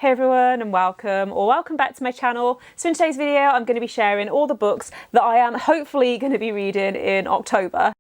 Hey everyone and welcome back to my channel. So in today's video I'm going to be sharing all the books that I am hopefully going to be reading in October.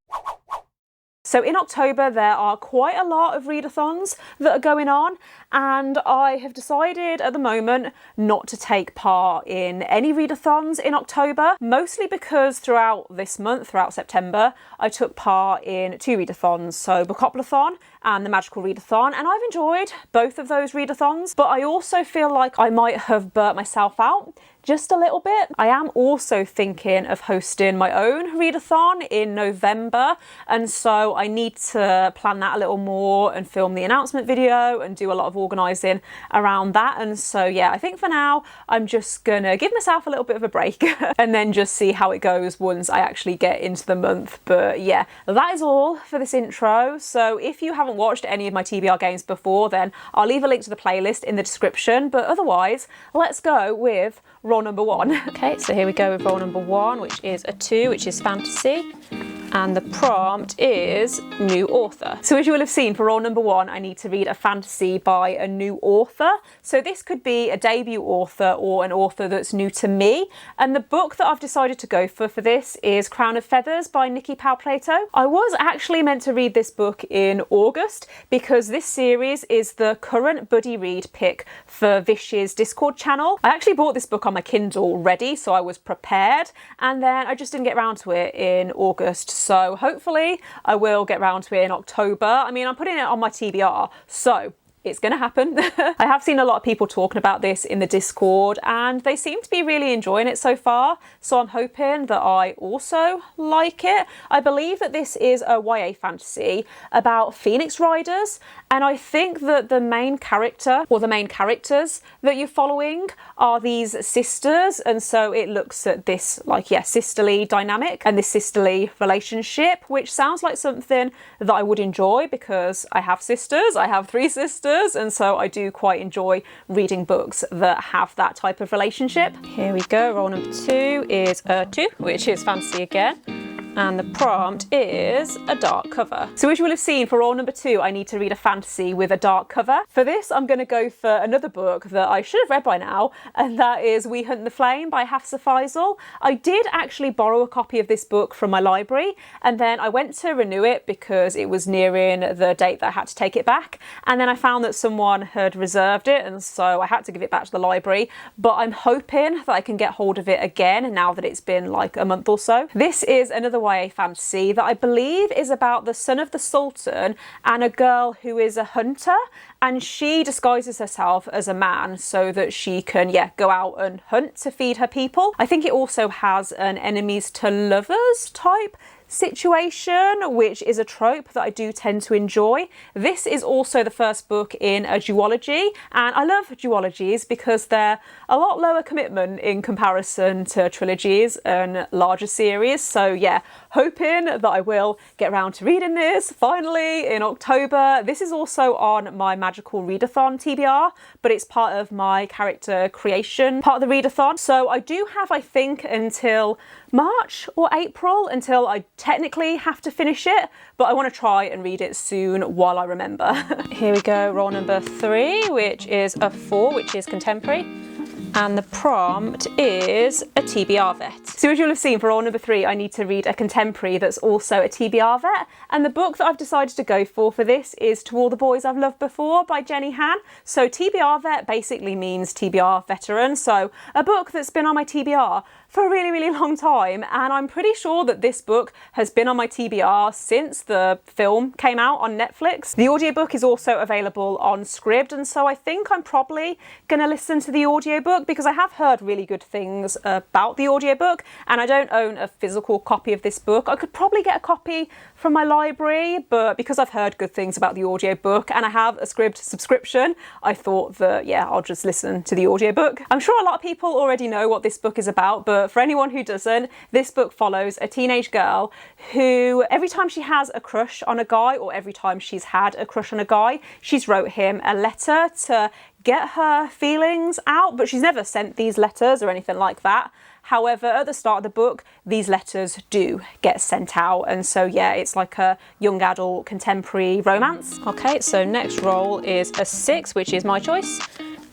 So in October there are quite a lot of readathons that are going on, and I have decided at the moment not to take part in any readathons in October, mostly because throughout this month, throughout September, I took part in two readathons, so Bookoplathon and the Magical Readathon, and I've enjoyed both of those readathons, but I also feel like I might have burnt myself out just a little bit. I am also thinking of hosting my own readathon in November, and so I need to plan that a little more and film the announcement video and do a lot of organising around that. And so yeah, I think for now I'm just gonna give myself a little bit of a break and then just see how it goes once I actually get into the month. But yeah, that is all for this intro. So if you haven't watched any of my TBR games before, then I'll leave a link to the playlist in the description, but otherwise let's go with roll number one. Okay, so here we go with roll number one, which is a 2, which is fantasy. And the prompt is new author. So as you will have seen, for roll number one, I need to read a fantasy by a new author. So this could be a debut author or an author that's new to me. And the book that I've decided to go for this is Crown of Feathers by Nikki Powell-Plato. I was actually meant to read this book in August because this series is the current buddy read pick for Vish's Discord channel. I actually bought this book on my Kindle already, so I was prepared, and then I just didn't get around to it in August. So hopefully I will get round to it in October. I mean, I'm putting it on my TBR, so it's going to happen. I have seen a lot of people talking about this in the Discord and they seem to be really enjoying it so far, so I'm hoping that I also like it. I believe that this is a YA fantasy about Phoenix Riders, and I think that the main character or the main characters that you're following are these sisters, and so it looks at this like, yeah, sisterly dynamic and this sisterly relationship, which sounds like something that I would enjoy because I have sisters. I have 3 sisters, and so I do quite enjoy reading books that have that type of relationship. Here we go, roll number 2 is a 2, which is fantasy again. And the prompt is a dark cover. So as you will have seen, for roll number 2, I need to read a fantasy with a dark cover. For this, I'm going to go for another book that I should have read by now, and that is We Hunt the Flame by Hafsa Faisal. I did actually borrow a copy of this book from my library, and then I went to renew it because it was nearing the date that I had to take it back. And then I found that someone had reserved it, and so I had to give it back to the library. But I'm hoping that I can get hold of it again now that it's been like a month or so. This is another YA fantasy that I believe is about the son of the Sultan and a girl who is a hunter, and she disguises herself as a man so that she can, yeah, go out and hunt to feed her people. I think it also has an enemies to lovers type situation, which is a trope that I do tend to enjoy. This is also the first book in a duology, and I love duologies because they're a lot lower commitment in comparison to trilogies and larger series. So yeah, hoping that I will get around to reading this finally in October. This is also on my Magical Readathon TBR, but it's part of my character creation part of the readathon. So I do have, I think, until March or April until I technically have to finish it, but I want to try and read it soon while I remember. Here we go, roll number 3, which is a 4, which is contemporary. And the prompt is a TBR vet. So as you'll have seen, for roll number 3, I need to read a contemporary that's also a TBR vet. And the book that I've decided to go for this is To All the Boys I've Loved Before by Jenny Han. So TBR vet basically means TBR veteran. So a book that's been on my TBR for a really, really long time. And I'm pretty sure that this book has been on my TBR since the film came out on Netflix. The audiobook is also available on Scribd, and so I think I'm probably going to listen to the audiobook because I have heard really good things about the audiobook, and I don't own a physical copy of this book. I could probably get a copy from my library, but because I've heard good things about the audiobook and I have a Scribd subscription, I thought that, yeah, I'll just listen to the audiobook. I'm sure a lot of people already know what this book is about, but for anyone who doesn't, this book follows a teenage girl who, every time she has a crush on a guy, or every time she's had a crush on a guy, she's wrote him a letter to get her feelings out, but she's never sent these letters or anything like that. However, at the start of the book, these letters do get sent out, and so yeah, it's like a young adult contemporary romance. Okay, so next roll is a 6, which is my choice.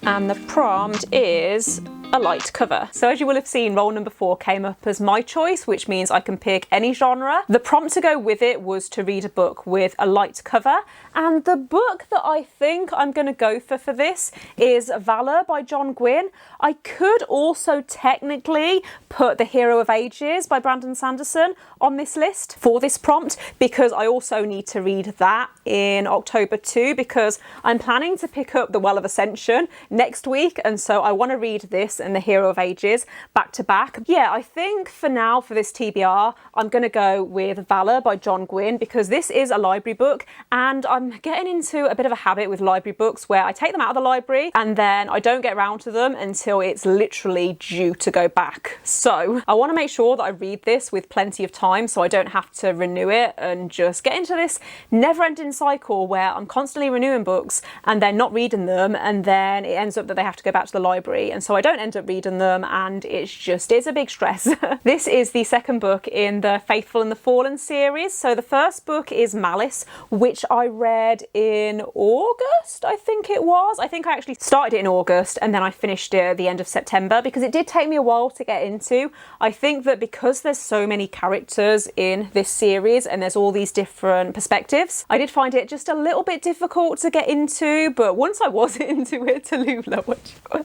and the prompt is a light cover. So as you will have seen, roll number 4 came up as my choice, which means I can pick any genre. The prompt to go with it was to read a book with a light cover, and the book that I think I'm going to go for this is Valor by John Gwynne. I could also technically put The Hero of Ages by Brandon Sanderson on this list for this prompt, because I also need to read that in October too, because I'm planning to pick up The Well of Ascension next week, and so I want to read this and The Hero of Ages back to back. Yeah, I think for now, for this TBR, I'm going to go with Valor by John Gwynne, because this is a library book, and I'm getting into a bit of a habit with library books where I take them out of the library and then I don't get around to them until it's literally due to go back. So I want to make sure that I read this with plenty of time so I don't have to renew it and just get into this never-ending cycle where I'm constantly renewing books and then not reading them, and then it ends up that they have to go back to the library, and so I don't end up reading them, and it's a big stress. This is the second book in the Faithful and the Fallen series. So the first book is Malice, which I read in August, I think it was. I think I actually started it in August and then I finished it at the end of September, because it did take me a while to get into. I think that because there's so many characters in this series and there's all these different perspectives, I did find it just a little bit difficult to get into, but once I was into it, Tallulah,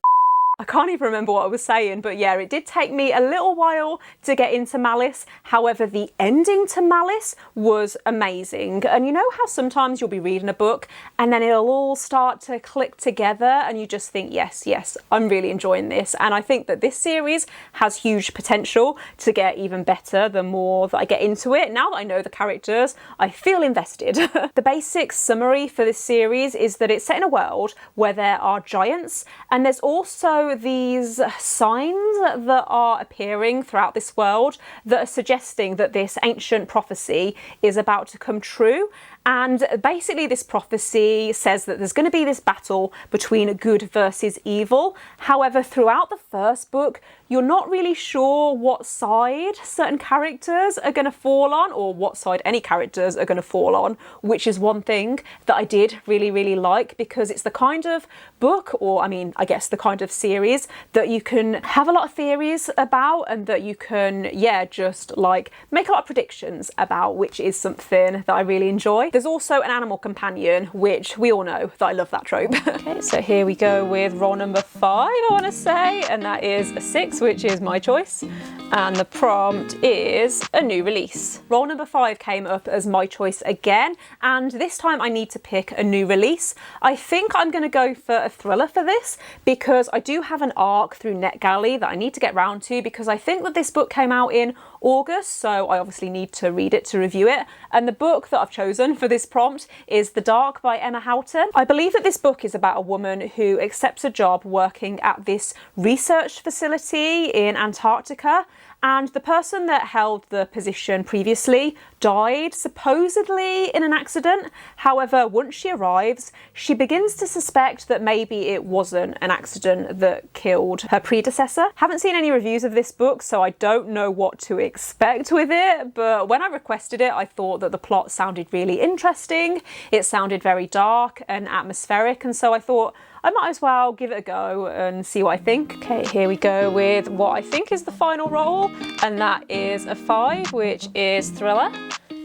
I can't even remember what I was saying, but yeah, it did take me a little while to get into Malice. However, the ending to Malice was amazing. And you know how sometimes you'll be reading a book and then it'll all start to click together and you just think, yes, I'm really enjoying this. And I think that this series has huge potential to get even better the more that I get into it. Now that I know the characters, I feel invested. The basic summary for this series is that it's set in a world where there are giants, and there's also these signs that are appearing throughout this world that are suggesting that this ancient prophecy is about to come true. And basically this prophecy says that there's going to be this battle between good versus evil. However, throughout the first book, you're not really sure what side certain characters are going to fall on, or what side any characters are going to fall on, which is one thing that I did really like, because it's the kind of book, or I mean, I guess the kind of series that you can have a lot of theories about, and that you can, yeah, just like make a lot of predictions about, which is something that I really enjoy. There's also an animal companion, which we all know that I love that trope. Okay, so here we go with roll number 5, I want to say, and that is a 6, which is my choice. And the prompt is a new release. Roll number 5 came up as my choice again, and this time I need to pick a new release. I think I'm going to go for a thriller for this, because I do have an arc through NetGalley that I need to get round to, because I think that this book came out in August, so I obviously need to read it to review it. And the book that I've chosen for this prompt is The Dark by Emma Houghton. I believe that this book is about a woman who accepts a job working at this research facility in Antarctica, and the person that held the position previously died, supposedly in an accident. However, once she arrives, she begins to suspect that maybe it wasn't an accident that killed her predecessor. Haven't seen any reviews of this book, so I don't know what to expect with it, but when I requested it, I thought that the plot sounded really interesting. It sounded very dark and atmospheric, and so I thought I might as well give it a go and see what I think. Okay, here we go with what I think is the final roll, and that is a 5, which is thriller.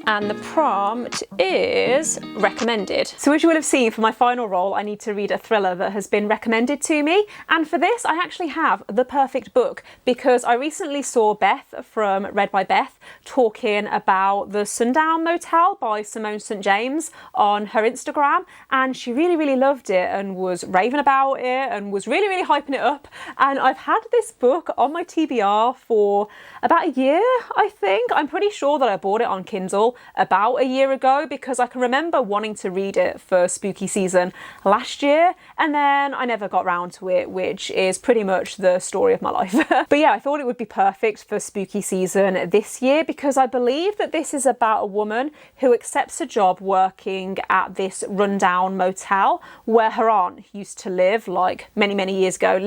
And the prompt is recommended. So as you will have seen, for my final roll, I need to read a thriller that has been recommended to me. And for this, I actually have the perfect book, because I recently saw Beth from Read by Beth talking about The Sundown Motel by Simone St. James on her Instagram. And she really loved it and was raving about it and was really hyping it up. And I've had this book on my TBR for about a year, I think. I'm pretty sure that I bought it on Kindle about a year ago, because I can remember wanting to read it for spooky season last year, and then I never got round to it, which is pretty much the story of my life. But yeah, I thought it would be perfect for spooky season this year, because I believe that this is about a woman who accepts a job working at this rundown motel where her aunt used to live, like many years ago.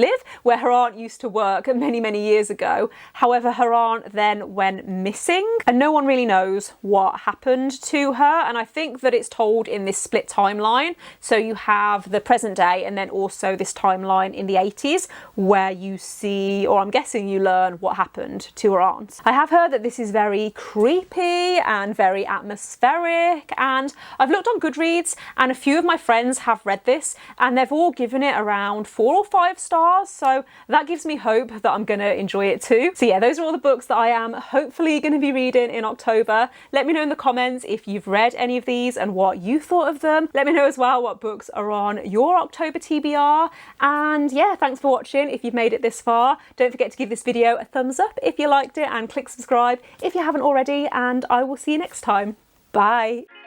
Where her aunt used to work many years ago. However, her aunt then went missing, and no one really knows what what happened to her, and I think that it's told in this split timeline. So you have the present day and then also this timeline in the 80s where you see, or I'm guessing you learn, what happened to her aunt. I have heard that this is very creepy and very atmospheric, and I've looked on Goodreads and a few of my friends have read this and they've all given it around 4 or 5 stars, so that gives me hope that I'm gonna enjoy it too. So yeah, those are all the books that I am hopefully going to be reading in October. Let me know in the comments if you've read any of these and what you thought of them. Let me know as well what books are on your October TBR. And yeah, thanks for watching if you've made it this far. Don't forget to give this video a thumbs up if you liked it and click subscribe if you haven't already, and I will see you next time. Bye.